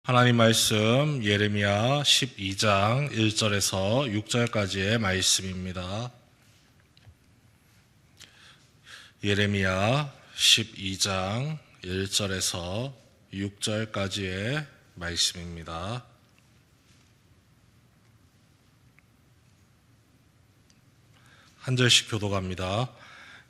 하나님 말씀 예레미야 12장 1절에서 6절까지의 말씀입니다. 예레미야 12장 1절에서 6절까지의 말씀입니다. 한 절씩 교독합니다.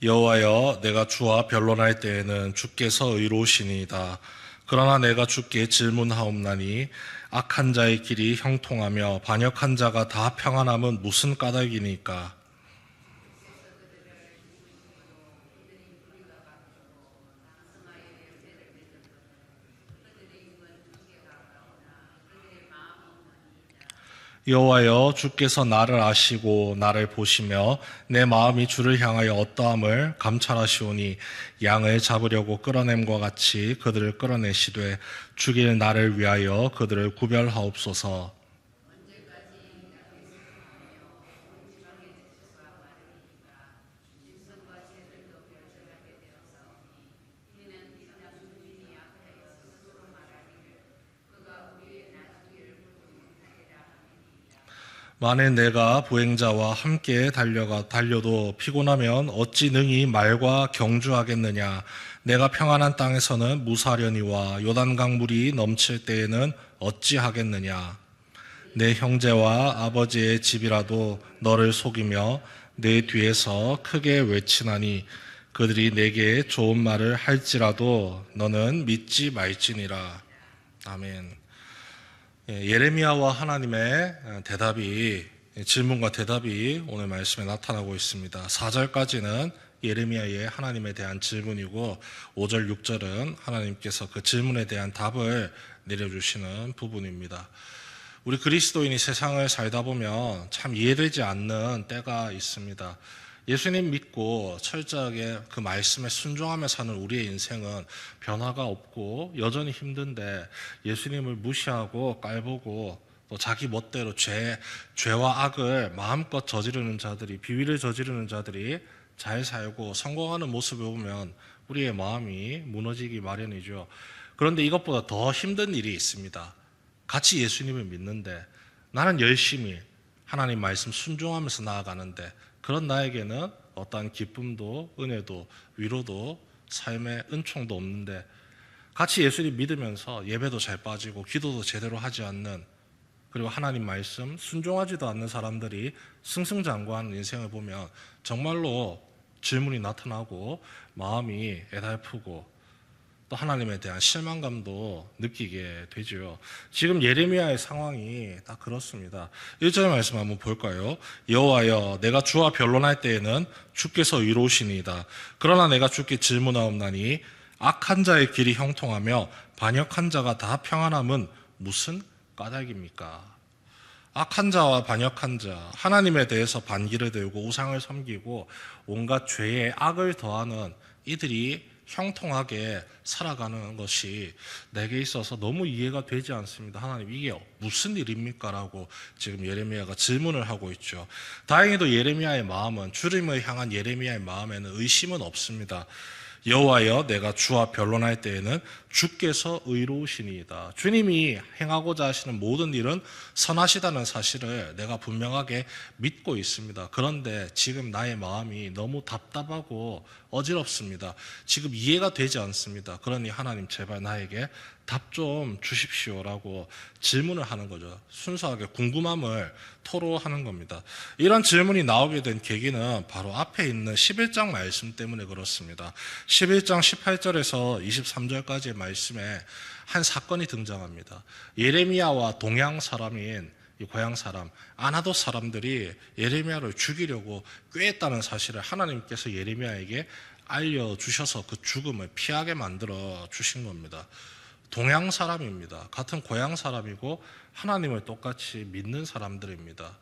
여호와여, 내가 주와 변론할 때에는 주께서 의로우시니이다. 그러나 내가 주께 질문하옵나니 악한 자의 길이 형통하며 반역한 자가 다 평안함은 무슨 까닭이니까? 여호와여, 주께서 나를 아시고 나를 보시며 내 마음이 주를 향하여 어떠함을 감찰하시오니 양을 잡으려고 끌어냄과 같이 그들을 끌어내시되 죽일 나를 위하여 그들을 구별하옵소서. 만일 내가 보행자와 함께 달려도 피곤하면 어찌 능히 말과 경주하겠느냐? 내가 평안한 땅에서는 무사하려니와 요단강 물이 넘칠 때에는 어찌하겠느냐? 내 형제와 아버지의 집이라도 너를 속이며 내 뒤에서 크게 외치나니 그들이 내게 좋은 말을 할지라도 너는 믿지 말지니라. 아멘. 예레미야와 하나님의 질문과 대답이 오늘 말씀에 나타나고 있습니다. 4절까지는 예레미야의 하나님에 대한 질문이고 5절, 6절은 하나님께서 그 질문에 대한 답을 내려주시는 부분입니다. 우리 그리스도인이 세상을 살다 보면 참 이해되지 않는 때가 있습니다. 예수님 믿고 철저하게 그 말씀에 순종하며 사는 우리의 인생은 변화가 없고 여전히 힘든데 예수님을 무시하고 깔보고 또 자기 멋대로 죄와 악을 마음껏 저지르는 자들이, 비위를 저지르는 자들이 잘 살고 성공하는 모습을 보면 우리의 마음이 무너지기 마련이죠. 그런데 이것보다 더 힘든 일이 있습니다. 같이 예수님을 믿는데 나는 열심히 하나님 말씀 순종하면서 나아가는데 그런 나에게는 어떠한 기쁨도 은혜도 위로도 삶의 은총도 없는데 같이 예수님 믿으면서 예배도 잘 빠지고 기도도 제대로 하지 않는, 그리고 하나님 말씀 순종하지도 않는 사람들이 승승장구하는 인생을 보면 정말로 질문이 나타나고 마음이 애달프고 또 하나님에 대한 실망감도 느끼게 되죠. 지금 예레미야의 상황이 딱 그렇습니다. 1절 말씀 한번 볼까요? 여호와여, 내가 주와 변론할 때에는 주께서 의로우시니이다. 그러나 내가 주께 질문하옵나니 악한 자의 길이 형통하며 반역한 자가 다 평안함은 무슨 까닭입니까? 악한 자와 반역한 자, 하나님에 대해서 반기를 들고 우상을 섬기고 온갖 죄의 악을 더하는 이들이 형통하게 살아가는 것이 내게 있어서 너무 이해가 되지 않습니다. 하나님, 이게 무슨 일입니까? 라고 지금 예레미야가 질문을 하고 있죠. 다행히도 예레미야의 마음은, 주님을 향한 예레미야의 마음에는 의심은 없습니다. 여호와여, 내가 주와 변론할 때에는 주께서 의로우시니이다. 주님이 행하고자 하시는 모든 일은 선하시다는 사실을 내가 분명하게 믿고 있습니다. 그런데 지금 나의 마음이 너무 답답하고 어지럽습니다. 지금 이해가 되지 않습니다. 그러니 하나님, 제발 나에게 답 좀 주십시오라고 질문을 하는 거죠. 순수하게 궁금함을 토로하는 겁니다. 이런 질문이 나오게 된 계기는 바로 앞에 있는 11장 말씀 때문에 그렇습니다. 11장 18절에서 23절까지의 말씀에 한 사건이 등장합니다. 예레미야와 동양 사람인 이 고향 사람, 아나돗 사람들이 예레미야를 죽이려고 꾀했다는 사실을 하나님께서 예레미야에게 알려주셔서 그 죽음을 피하게 만들어 주신 겁니다. 동양 사람입니다. 같은 고향 사람이고 하나님을 똑같이 믿는 사람들입니다.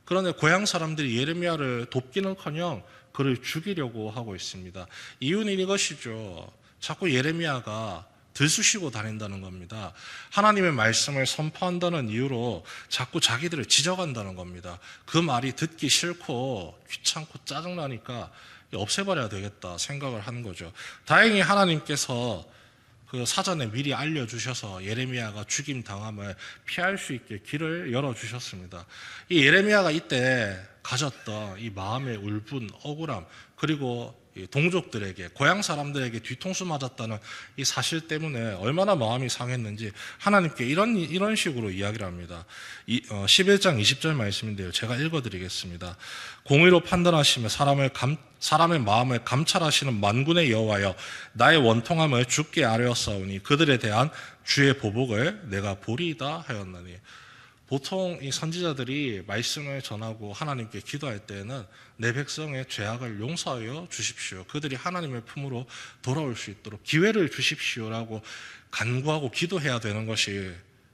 그런데 고향 사람들이 예레미야를 돕기는커녕 그를 죽이려고 하고 있습니다. 이유는 이것이죠. 자꾸 예레미야가 들쑤시고 다닌다는 겁니다. 하나님의 말씀을 선포한다는 이유로 자꾸 자기들을 지적한다는 겁니다. 그 말이 듣기 싫고 귀찮고 짜증나니까 없애버려야 되겠다 생각을 하는 거죠. 다행히 하나님께서 그 사전에 미리 알려주셔서 예레미야가 죽임 당함을 피할 수 있게 길을 열어주셨습니다. 이 예레미야가 이때 가졌던 이 마음의 울분, 억울함, 그리고 이 동족들에게, 고향 사람들에게 뒤통수 맞았다는 이 사실 때문에 얼마나 마음이 상했는지 하나님께 이런 식으로 이야기를 합니다. 11장 20절 말씀인데요. 제가 읽어드리겠습니다. 공의로 판단하시며 사람의 마음을 감찰하시는 만군의 여호와여, 나의 원통함을 주께 아뢰었사오니 그들에 대한 주의 보복을 내가 보리이다 하였나니. 보통 이 선지자들이 말씀을 전하고 하나님께 기도할 때에는 내 백성의 죄악을 용서하여 주십시오, 그들이 하나님의 품으로 돌아올 수 있도록 기회를 주십시오라고 간구하고 기도해야 되는 것이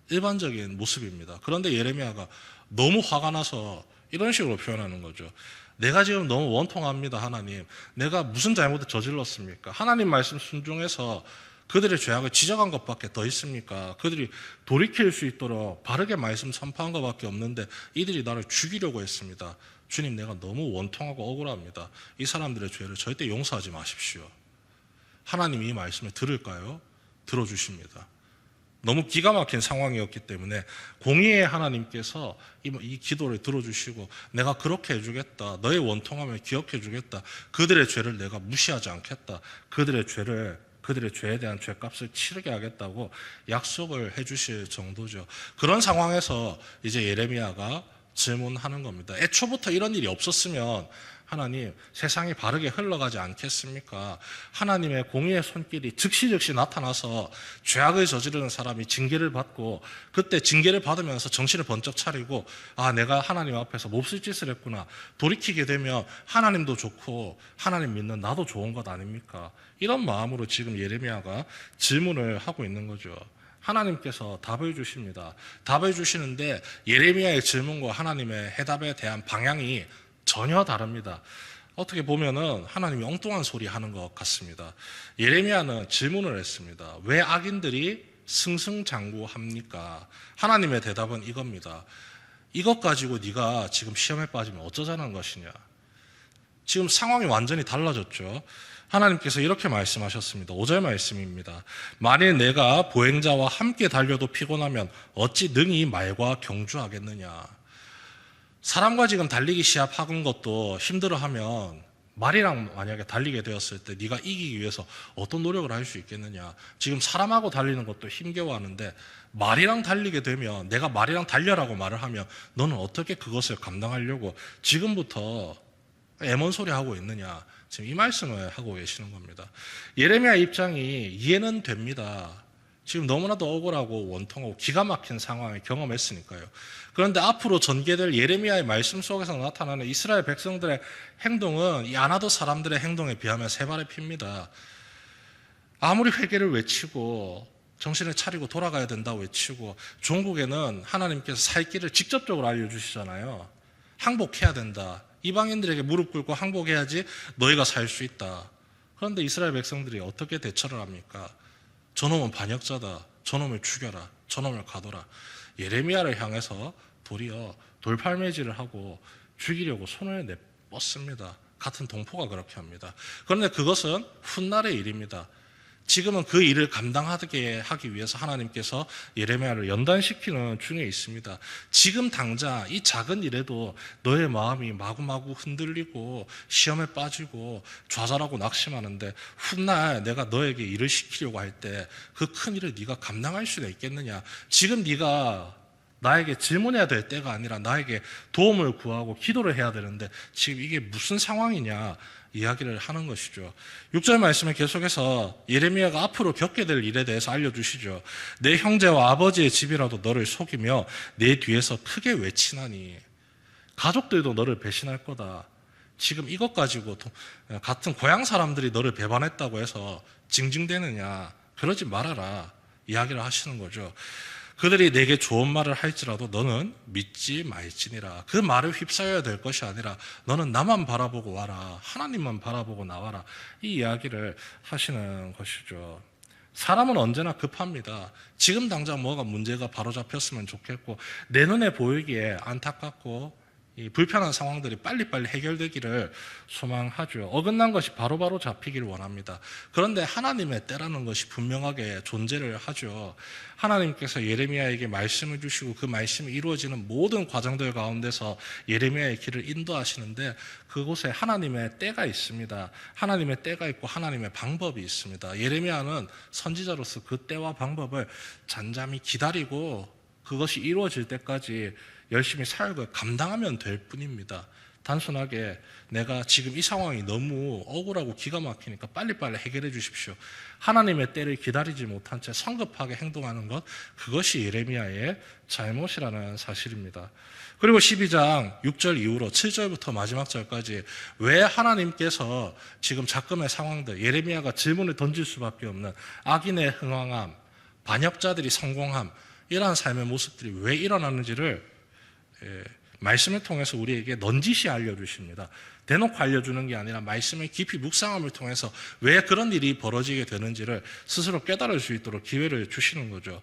일반적인 모습입니다. 그런데 예레미야가 너무 화가 나서 이런 식으로 표현하는 거죠. 내가 지금 너무 원통합니다. 하나님, 내가 무슨 잘못을 저질렀습니까? 하나님 말씀 순종해서 그들의 죄악을 지적한 것밖에 더 있습니까? 그들이 돌이킬 수 있도록 바르게 말씀 선포한 것밖에 없는데 이들이 나를 죽이려고 했습니다. 주님, 내가 너무 원통하고 억울합니다. 이 사람들의 죄를 절대 용서하지 마십시오. 하나님이 이 말씀을 들을까요? 들어주십니다. 너무 기가 막힌 상황이었기 때문에 공의의 하나님께서 이 기도를 들어주시고 내가 그렇게 해주겠다, 너의 원통함을 기억해주겠다, 그들의 죄를 내가 무시하지 않겠다, 그들의 죄에 대한 죄값을 치르게 하겠다고 약속을 해주실 정도죠. 그런 상황에서 이제 예레미야가 질문하는 겁니다. 애초부터 이런 일이 없었으면 하나님, 세상이 바르게 흘러가지 않겠습니까? 하나님의 공의의 손길이 즉시 나타나서 죄악을 저지르는 사람이 징계를 받고, 그때 징계를 받으면서 정신을 번쩍 차리고, 아, 내가 하나님 앞에서 몹쓸 짓을 했구나, 돌이키게 되면 하나님도 좋고 하나님 믿는 나도 좋은 것 아닙니까? 이런 마음으로 지금 예레미야가 질문을 하고 있는 거죠. 하나님께서 답을 주십니다. 답을 주시는데 예레미야의 질문과 하나님의 해답에 대한 방향이 전혀 다릅니다. 어떻게 보면은 하나님이 엉뚱한 소리 하는 것 같습니다. 예레미야는 질문을 했습니다. 왜 악인들이 승승장구합니까? 하나님의 대답은 이겁니다. 이것 가지고 네가 지금 시험에 빠지면 어쩌자는 것이냐? 지금 상황이 완전히 달라졌죠. 하나님께서 이렇게 말씀하셨습니다. 5절 말씀입니다. 만일 내가 보행자와 함께 달려도 피곤하면 어찌 능히 말과 경주하겠느냐? 사람과 지금 달리기 시합하는 것도 힘들어하면 말이랑 만약에 달리게 되었을 때 네가 이기기 위해서 어떤 노력을 할 수 있겠느냐? 지금 사람하고 달리는 것도 힘겨워하는데 말이랑 달리게 되면, 내가 말이랑 달려라고 말을 하면 너는 어떻게 그것을 감당하려고 지금부터 애먼소리 하고 있느냐? 지금 이 말씀을 하고 계시는 겁니다. 예레미야 입장이 이해는 됩니다. 지금 너무나도 억울하고 원통하고 기가 막힌 상황을 경험했으니까요. 그런데 앞으로 전개될 예레미야의 말씀 속에서 나타나는 이스라엘 백성들의 행동은 이 아나도 사람들의 행동에 비하면 세 발의 피입니다. 아무리 회개를 외치고 정신을 차리고 돌아가야 된다고 외치고, 종국에는 하나님께서 살 길을 직접적으로 알려주시잖아요. 항복해야 된다. 이방인들에게 무릎 꿇고 항복해야지 너희가 살 수 있다. 그런데 이스라엘 백성들이 어떻게 대처를 합니까? 저놈은 반역자다, 저놈을 죽여라, 저놈을 가둬라. 예레미야를 향해서 도리어 돌팔매질을 하고 죽이려고 손을 내뻗습니다. 같은 동포가 그렇게 합니다. 그런데 그것은 훗날의 일입니다. 지금은 그 일을 감당하게 하기 위해서 하나님께서 예레미야를 연단시키는 중에 있습니다. 지금 당장 이 작은 일에도 너의 마음이 마구마구 흔들리고 시험에 빠지고 좌절하고 낙심하는데, 훗날 내가 너에게 일을 시키려고 할 때 그 큰 일을 네가 감당할 수가 있겠느냐? 지금 네가 나에게 질문해야 될 때가 아니라 나에게 도움을 구하고 기도를 해야 되는데 지금 이게 무슨 상황이냐 이야기를 하는 것이죠. 6절 말씀에 계속해서 예레미야가 앞으로 겪게 될 일에 대해서 알려주시죠. 내 형제와 아버지의 집이라도 너를 속이며 내 뒤에서 크게 외치나니 가족들도 너를 배신할 거다. 지금 이것 가지고 같은 고향 사람들이 너를 배반했다고 해서 징징대느냐? 그러지 말아라 이야기를 하시는 거죠. 그들이 내게 좋은 말을 할지라도 너는 믿지 말지니라. 그 말을 휩싸여야 될 것이 아니라 너는 나만 바라보고 와라, 하나님만 바라보고 나와라, 이 이야기를 하시는 것이죠. 사람은 언제나 급합니다. 지금 당장 뭐가 문제가 바로 잡혔으면 좋겠고 내 눈에 보이기에 안타깝고 이 불편한 상황들이 빨리빨리 해결되기를 소망하죠. 어긋난 것이 바로바로 잡히기를 원합니다. 그런데 하나님의 때라는 것이 분명하게 존재를 하죠. 하나님께서 예레미야에게 말씀을 주시고 그 말씀이 이루어지는 모든 과정들 가운데서 예레미야의 길을 인도하시는데 그곳에 하나님의 때가 있습니다. 하나님의 때가 있고 하나님의 방법이 있습니다. 예레미야는 선지자로서 그 때와 방법을 잠잠히 기다리고 그것이 이루어질 때까지 열심히 사역을 감당하면 될 뿐입니다. 단순하게 내가 지금 이 상황이 너무 억울하고 기가 막히니까 빨리빨리 해결해 주십시오. 하나님의 때를 기다리지 못한 채 성급하게 행동하는 것, 그것이 예레미야의 잘못이라는 사실입니다. 그리고 12장 6절 이후로 7절부터 마지막 절까지 왜 하나님께서 지금 작금의 상황들, 예레미야가 질문을 던질 수밖에 없는 악인의 흥황함, 반역자들이 성공함, 이러한 삶의 모습들이 왜 일어나는지를 말씀을 통해서 우리에게 넌지시 알려주십니다. 대놓고 알려주는 게 아니라 말씀의 깊이 묵상함을 통해서 왜 그런 일이 벌어지게 되는지를 스스로 깨달을 수 있도록 기회를 주시는 거죠.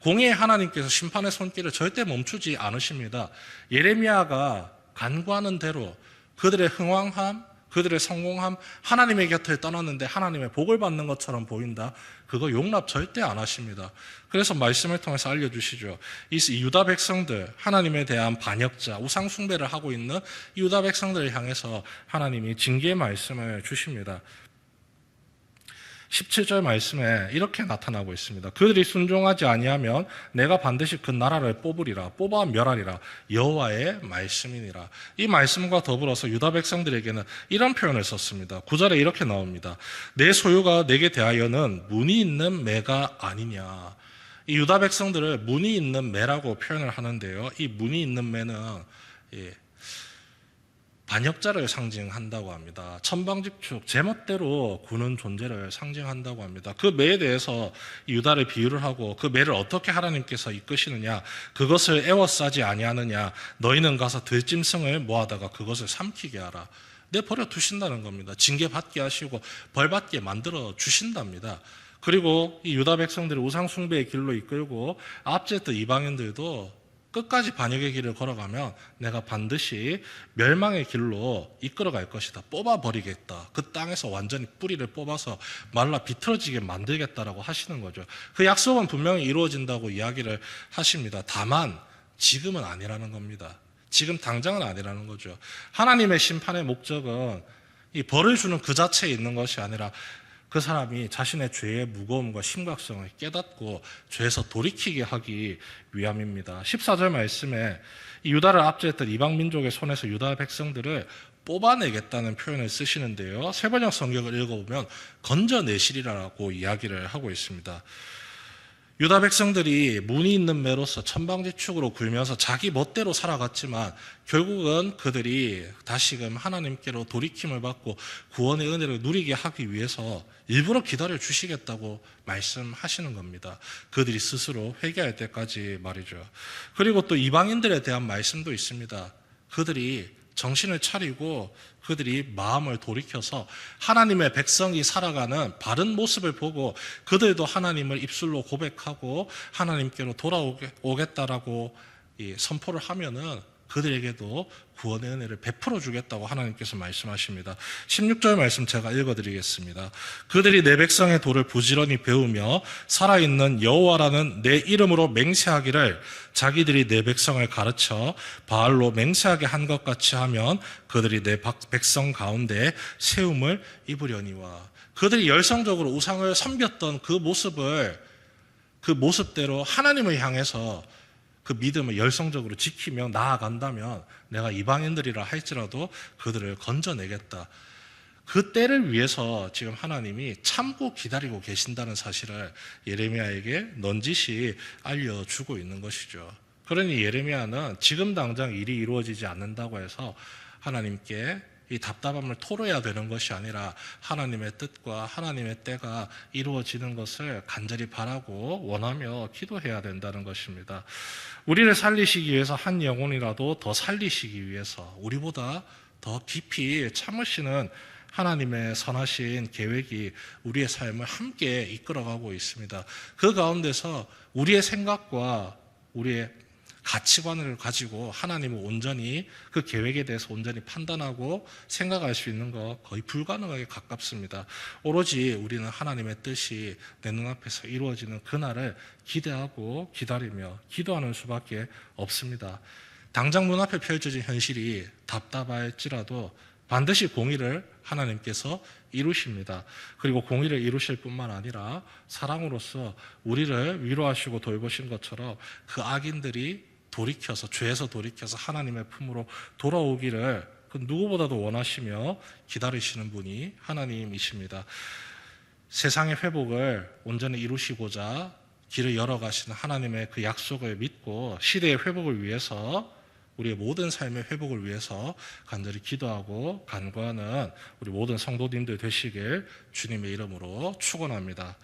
공의의 하나님께서 심판의 손길을 절대 멈추지 않으십니다. 예레미야가 간구하는 대로 그들의 흥왕함, 그들의 성공함, 하나님의 곁을 떠났는데 하나님의 복을 받는 것처럼 보인다. 그거 용납 절대 안 하십니다. 그래서 말씀을 통해서 알려주시죠. 이 유다 백성들, 하나님에 대한 반역자, 우상 숭배를 하고 있는 유다 백성들을 향해서 하나님이 징계의 말씀을 주십니다. 17절 말씀에 이렇게 나타나고 있습니다. 그들이 순종하지 아니하면 내가 반드시 그 나라를 뽑아 멸하리라. 여호와의 말씀이니라. 이 말씀과 더불어서 유다 백성들에게는 이런 표현을 썼습니다. 9절에 이렇게 나옵니다. 내 소유가 내게 대하여는 문이 있는 매가 아니냐. 이 유다 백성들을 문이 있는 매라고 표현을 하는데요. 이 문이 있는 매는 반역자를 상징한다고 합니다. 천방지축, 제멋대로 구는 존재를 상징한다고 합니다. 그 매에 대해서 유다를 비유를 하고 그 매를 어떻게 하나님께서 이끄시느냐, 그것을 애워싸지 아니하느냐, 너희는 가서 들짐승을 모아다가 그것을 삼키게 하라. 내버려 두신다는 겁니다. 징계받게 하시고 벌받게 만들어 주신답니다. 그리고 이 유다 백성들을 우상 숭배의 길로 이끌고 앞제했던 이방인들도 끝까지 반역의 길을 걸어가면 내가 반드시 멸망의 길로 이끌어갈 것이다. 뽑아버리겠다. 그 땅에서 완전히 뿌리를 뽑아서 말라 비틀어지게 만들겠다라고 하시는 거죠. 그 약속은 분명히 이루어진다고 이야기를 하십니다. 다만 지금은 아니라는 겁니다. 지금 당장은 아니라는 거죠. 하나님의 심판의 목적은 이 벌을 주는 그 자체에 있는 것이 아니라 그 사람이 자신의 죄의 무거움과 심각성을 깨닫고 죄에서 돌이키게 하기 위함입니다. 14절 말씀에 유다를 압제했던 이방 민족의 손에서 유다 백성들을 뽑아내겠다는 표현을 쓰시는데요. 세번역 성경을 읽어보면 건져내시리라고 이야기를 하고 있습니다. 유다 백성들이 문이 있는 매로서 천방지축으로 굴면서 자기 멋대로 살아갔지만 결국은 그들이 다시금 하나님께로 돌이킴을 받고 구원의 은혜를 누리게 하기 위해서 일부러 기다려 주시겠다고 말씀하시는 겁니다. 그들이 스스로 회개할 때까지 말이죠. 그리고 또 이방인들에 대한 말씀도 있습니다. 그들이 정신을 차리고 그들이 마음을 돌이켜서 하나님의 백성이 살아가는 바른 모습을 보고 그들도 하나님을 입술로 고백하고 하나님께로 돌아오겠다라고 선포를 하면은 그들에게도 구원의 은혜를 베풀어 주겠다고 하나님께서 말씀하십니다. 16절 말씀 제가 읽어드리겠습니다. 그들이 내 백성의 도를 부지런히 배우며 살아있는 여호와라는 내 이름으로 맹세하기를 자기들이 내 백성을 가르쳐 바알로 맹세하게 한 것 같이 하면 그들이 내 백성 가운데 세움을 입으려니와. 그들이 열성적으로 우상을 섬겼던 그 모습대로 하나님을 향해서 그 믿음을 열성적으로 지키며 나아간다면 내가 이방인들이라 할지라도 그들을 건져내겠다. 그 때를 위해서 지금 하나님이 참고 기다리고 계신다는 사실을 예레미야에게 넌지시 알려주고 있는 것이죠. 그러니 예레미야는 지금 당장 일이 이루어지지 않는다고 해서 하나님께 이 답답함을 토로해야 되는 것이 아니라 하나님의 뜻과 하나님의 때가 이루어지는 것을 간절히 바라고 원하며 기도해야 된다는 것입니다. 우리를 살리시기 위해서 한 영혼이라도 더 살리시기 위해서 우리보다 더 깊이 참으시는 하나님의 선하신 계획이 우리의 삶을 함께 이끌어가고 있습니다. 그 가운데서 우리의 생각과 우리의 가치관을 가지고 하나님을 온전히 그 계획에 대해서 온전히 판단하고 생각할 수 있는 거 거의 불가능하게 가깝습니다. 오로지 우리는 하나님의 뜻이 내 눈앞에서 이루어지는 그날을 기대하고 기다리며 기도하는 수밖에 없습니다. 당장 눈앞에 펼쳐진 현실이 답답할지라도 반드시 공의를 하나님께서 이루십니다. 그리고 공의를 이루실 뿐만 아니라 사랑으로서 우리를 위로하시고 돌보신 것처럼 그 악인들이 돌이켜서 죄에서 돌이켜서 하나님의 품으로 돌아오기를 그 누구보다도 원하시며 기다리시는 분이 하나님이십니다. 세상의 회복을 온전히 이루시고자 길을 열어가시는 하나님의 그 약속을 믿고 시대의 회복을 위해서 우리의 모든 삶의 회복을 위해서 간절히 기도하고 간구하는 우리 모든 성도님들 되시길 주님의 이름으로 축원합니다.